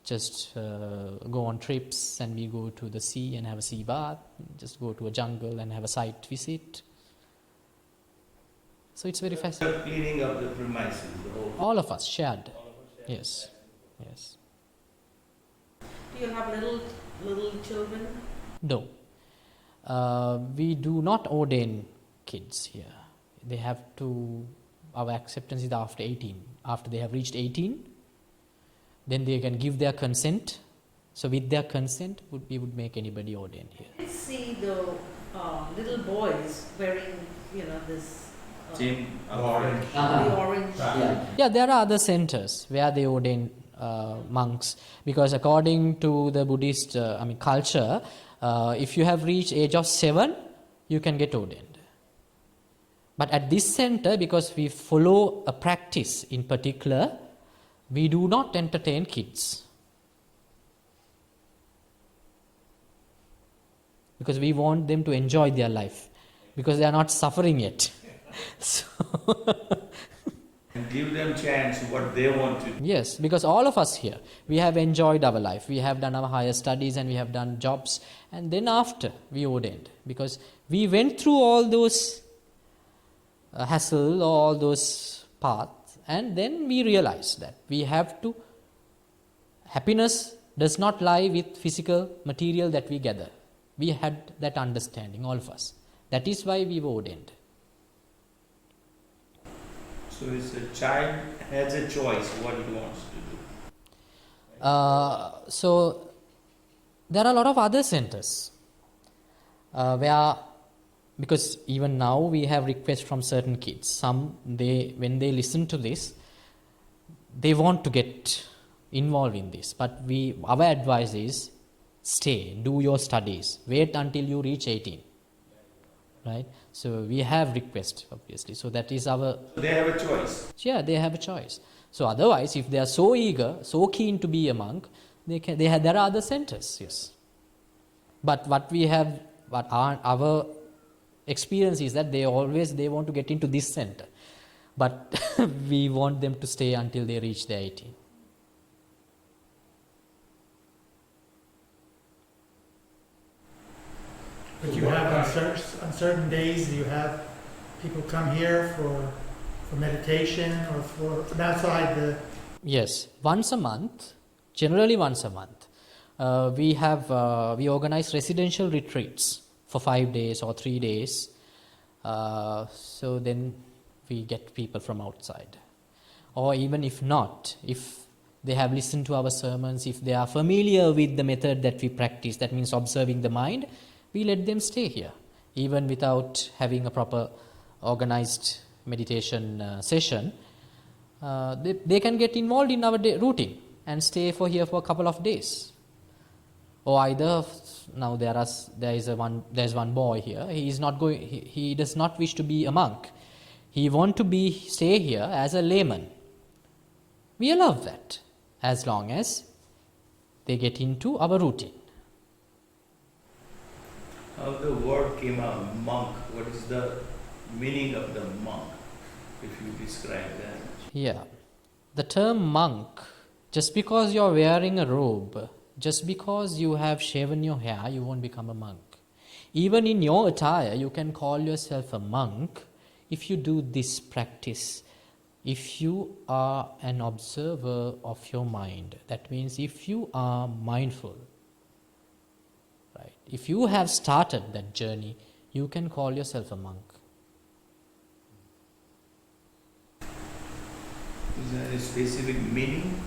just go on trips, and we go to the sea and have a sea bath, just go to a jungle and have a site visit. So it's very fascinating. Cleaning up the premises, the whole. All of us shared. Yes. Yes. Do you have little children? No. We do not ordain kids here. They have to, our acceptance is after 18. After they have reached 18, then they can give their consent. So with their consent, we would make anybody ordain here. I see the little boys wearing, this Same Orange. the orange. Yeah, there are other centers where they ordain monks, because according to the Buddhist culture, if you have reached age of 7, you can get ordained. But at this center, because we follow a practice in particular, we do not entertain kids. Because we want them to enjoy their life, because they are not suffering yet. So And give them chance what they want to do. yes, because all of us here, we have enjoyed our life. We have done our higher studies and we have done jobs. And then after, we ordained. Because we went through all those hassle, all those paths. And then we realized that we have to, happiness does not lie with physical material that we gather. We had that understanding, all of us. That is why we were ordained. So it's a child has a choice what he wants to do. So there are a lot of other centers where, because even now we have requests from certain kids. Some, when they listen to this, they want to get involved in this. But our advice is, stay, do your studies, wait until you reach 18. Right? So we have requests, obviously. So that is our... They have a choice. Yeah, they have a choice. So otherwise, if they are so eager, so keen to be a monk, there are other centers, yes. But our experience is that they want to get into this center. But we want them to stay until they reach their 18. But you have on certain days, you have people come here for meditation or from outside the... Yes, once a month, generally once a month, we organize residential retreats for 5 days or 3 days. So then we get people from outside. Or even if not, if they have listened to our sermons, if they are familiar with the method that we practice, that means observing the mind, we let them stay here, even without having a proper organized meditation session. They can get involved in our routine and stay here for a couple of days. Or either now there's one boy here. He does not wish to be a monk. He want to stay here as a layman. We allow that as long as they get into our routine. How the word came out, monk. What is the meaning of the monk, if you describe that? Yeah. The term monk, just because you're wearing a robe, just because you have shaven your hair, you won't become a monk. Even in your attire, you can call yourself a monk if you do this practice. If you are an observer of your mind, that means if you are mindful, right? If you have started that journey, you can call yourself a monk. Is there any specific meaning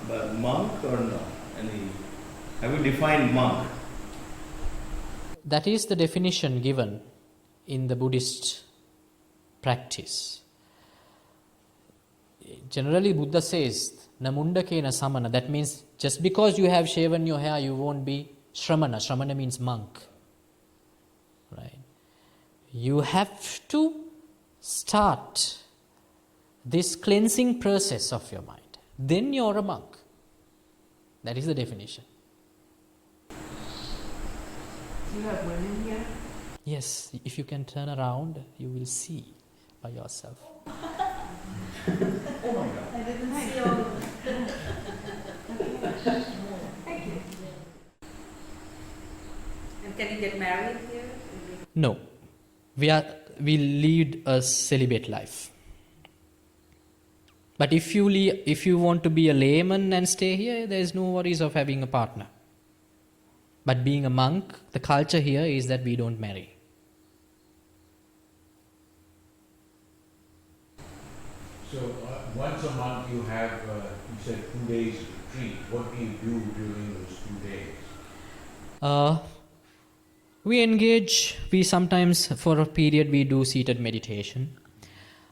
about monk or no? Have you defined monk? That is the definition given in the Buddhist practice. generally Buddha says, namundakena samana. That means just because you have shaven your hair, you won't be shramana. Shramana means monk. Right? You have to start this cleansing process of your mind. Then you're a monk. That is the definition. You have women here? Yes, if you can turn around, you will see by yourself. I didn't see all of them. Thank you. And can you get married here? No, we lead a celibate life. But if you want to be a layman and stay here, there is no worries of having a partner. But being a monk, the culture here is that we don't marry. So once a month you have, you said 2 days retreat. What do you do during those 2 days? We sometimes for a period we do seated meditation.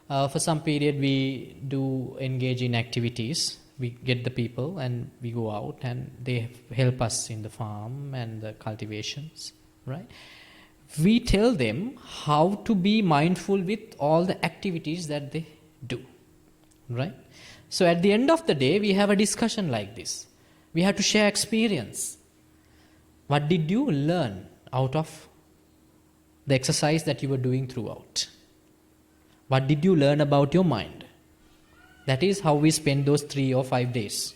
For some period we do engage in activities. We get the people and we go out and they help us in the farm and the cultivations, right? We tell them how to be mindful with all the activities that they do, right? So at the end of the day, we have a discussion like this. We have to share experience. What did you learn out of the exercise that you were doing throughout? What did you learn about your mind? That is how we spend those 3 or 5 days.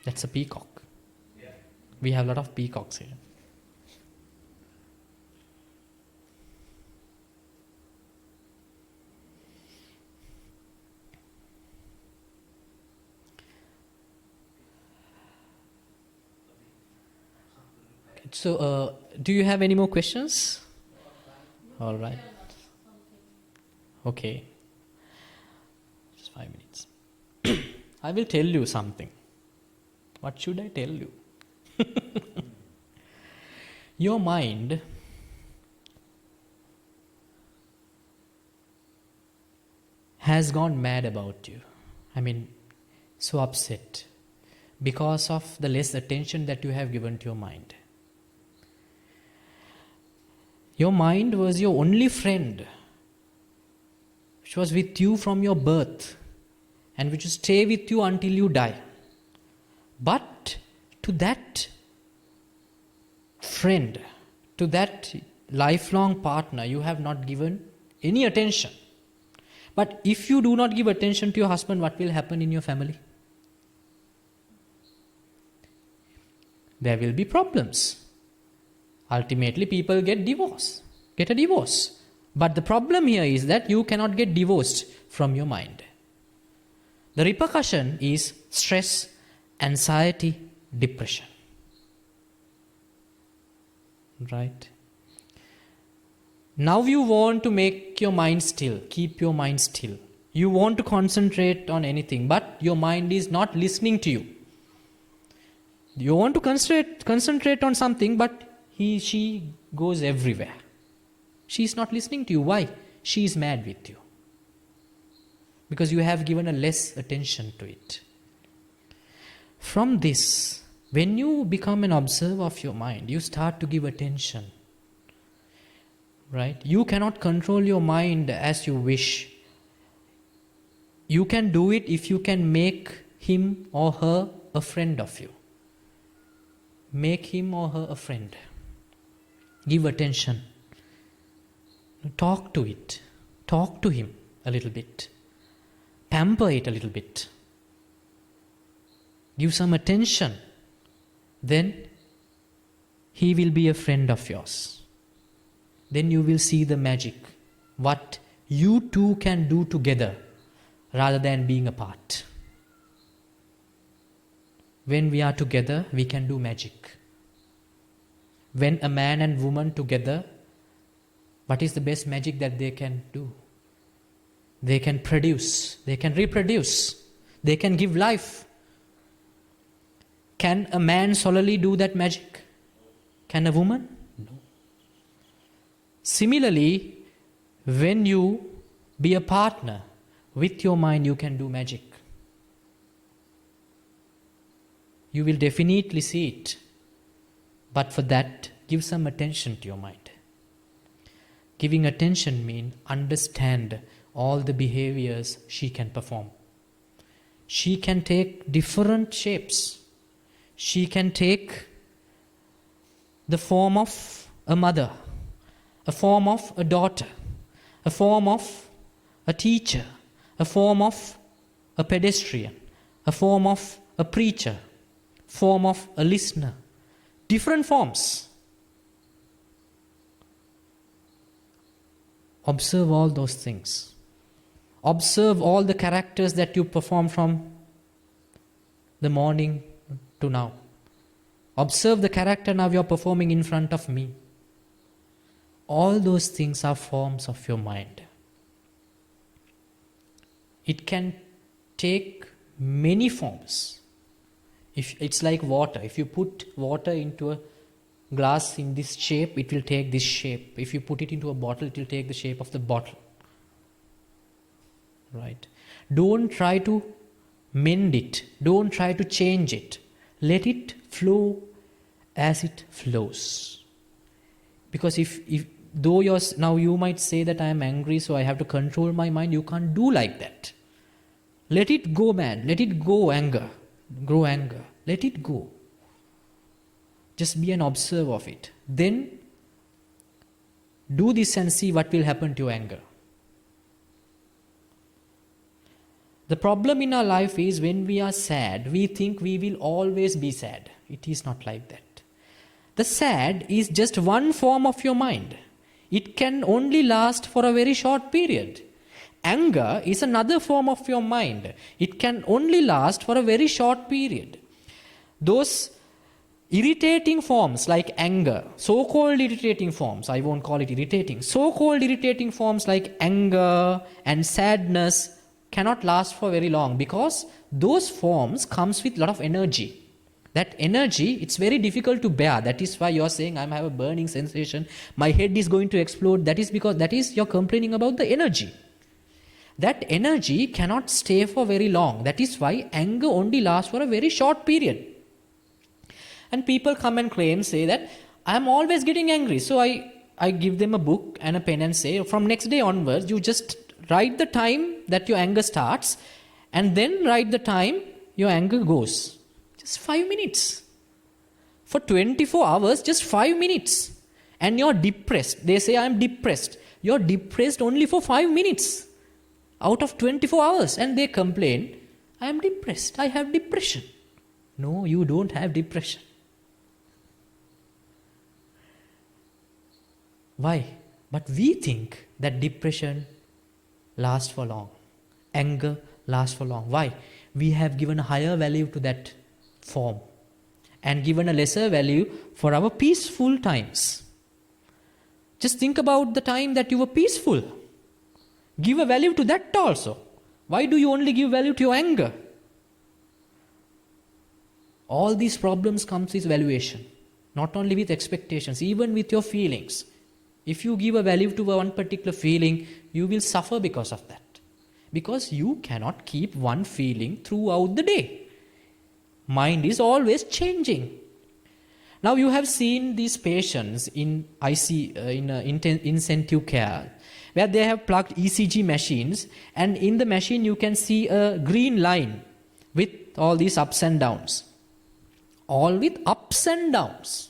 That's a peacock. Yeah. We have a lot of peacocks here. So, do you have any more questions? All right. Okay. Just 5 minutes. I will tell you something. What should I tell you? Your mind has gone mad about you. I mean, so upset because of the less attention that you have given to your mind. Your mind was your only friend, which was with you from your birth and which will stay with you until you die. But to that friend, to that lifelong partner, you have not given any attention. But if you do not give attention to your husband, what will happen in your family? There will be problems. Ultimately, people get a divorce. But the problem here is that you cannot get divorced from your mind. The repercussion is stress, anxiety, depression. Right? Now you want to make your mind still, keep your mind still. You want to concentrate on anything, but your mind is not listening to you. You want to concentrate on something, but she goes everywhere. She is not listening to you. Why? She is mad with you. Because you have given a less attention to it. From this, when you become an observer of your mind, you start to give attention. Right? You cannot control your mind as you wish. You can do it if you can make him or her a friend of you. Make him or her a friend. Give attention. Talk to it. Talk to him a little bit. Pamper it a little bit. Give some attention. Then he will be a friend of yours. Then you will see the magic. What you two can do together rather than being apart. When we are together, we can do magic. When a man and woman together, what is the best magic that they can do? They can produce, they can reproduce, they can give life. Can a man solely do that magic? Can a woman? No. Similarly, when you be a partner, with your mind you can do magic. You will definitely see it. But for that, give some attention to your mind. Giving attention means understand all the behaviors she can perform. She can take different shapes. She can take the form of a mother, a form of a daughter, a form of a teacher, a form of a pedestrian, a form of a preacher, form of a listener. Different forms. Observe all those things. Observe all the characters that you perform from the morning to now. Observe the character now you are performing in front of me. All those things are forms of your mind. It can take many forms. If it's like water. If you put water into a glass in this shape, it will take this shape. If you put it into a bottle, it will take the shape of the bottle. Right? Don't try to mend it. Don't try to change it. Let it flow as it flows. Because if though now you might say that I am angry, so I have to control my mind, you can't do like that. Let it go, man. Let it go, anger. Grow anger. Let it go. Just be an observer of it. Then do this and see what will happen to your anger. The problem in our life is when we are sad, we think we will always be sad. It is not like that. The sad is just one form of your mind. It can only last for a very short period. Anger is another form of your mind. It can only last for a very short period. Those irritating forms like anger, so-called irritating forms, I won't call it irritating, so-called irritating forms like anger and sadness cannot last for very long because those forms comes with a lot of energy. That energy, it's very difficult to bear. That is why you're saying I have a burning sensation, my head is going to explode. That is because you're complaining about the energy. That energy cannot stay for very long. That is why anger only lasts for a very short period. And people come and say that I am always getting angry. So I give them a book and a pen and say, from next day onwards, you just write the time that your anger starts and then write the time your anger goes. Just 5 minutes. For 24 hours, just 5 minutes. And you're depressed. They say, I am depressed. You're depressed only for 5 minutes out of 24 hours. And they complain, I am depressed. I have depression. No, you don't have depression. Why? But we think that depression lasts for long. Anger lasts for long. Why? We have given a higher value to that form and given a lesser value for our peaceful times. Just think about the time that you were peaceful. Give a value to that also. Why do you only give value to your anger? All these problems comes with valuation. Not only with expectations, even with your feelings. If you give a value to one particular feeling, you will suffer because of that. Because you cannot keep one feeling throughout the day. Mind is always changing. Now you have seen these patients in intensive care, where they have plugged ECG machines, and in the machine you can see a green line with all these ups and downs. All with ups and downs.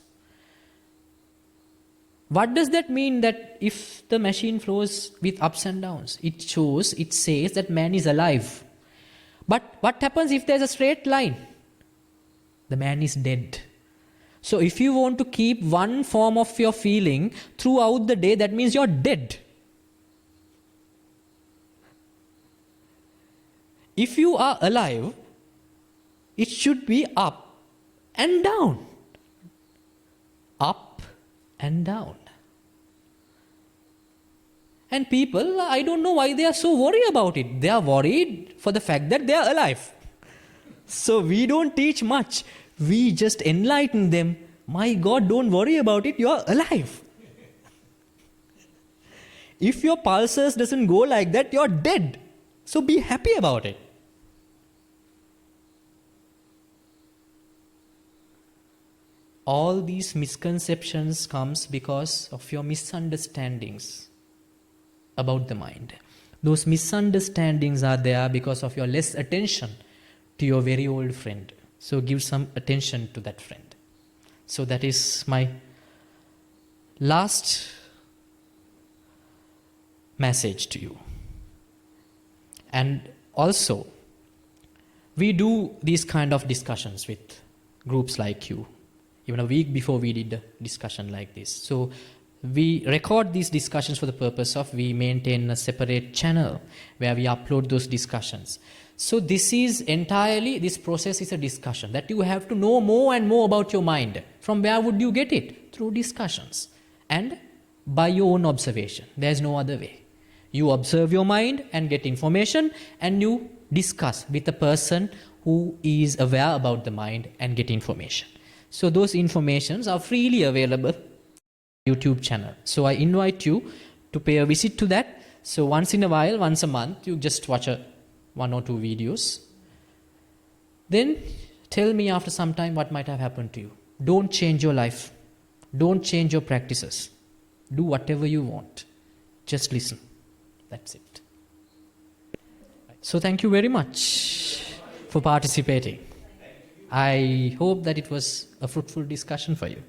What does that mean that if the machine flows with ups and downs? It says that man is alive. But what happens if there's a straight line? The man is dead. So if you want to keep one form of your feeling throughout the day, that means you're dead. If you are alive, it should be up and down. Up and down. And people, I don't know why they are so worried about it. They are worried for the fact that they are alive. So we don't teach much. We just enlighten them. My God, don't worry about it. You are alive. If your pulses doesn't go like that, you're dead. So be happy about it. All these misconceptions comes because of your misunderstandings about the mind. Those misunderstandings are there because of your less attention to your very old friend. So give some attention to that friend. So that is my last message to you. And also, we do these kind of discussions with groups like you. Even a week before we did a discussion like this. So we record these discussions for the purpose of we maintain a separate channel where we upload those discussions. So this process is a discussion that you have to know more and more about your mind. From where would you get it? Through discussions and by your own observation. There's no other way. You observe your mind and get information, and you discuss with a person who is aware about the mind and get information. So those informations are freely available on the YouTube channel. So I invite you to pay a visit to that. So once in a while, once a month, you just watch one or two videos. Then tell me after some time what might have happened to you. Don't change your life. Don't change your practices. Do whatever you want. Just listen. That's it. So thank you very much for participating. I hope that it was a fruitful discussion for you.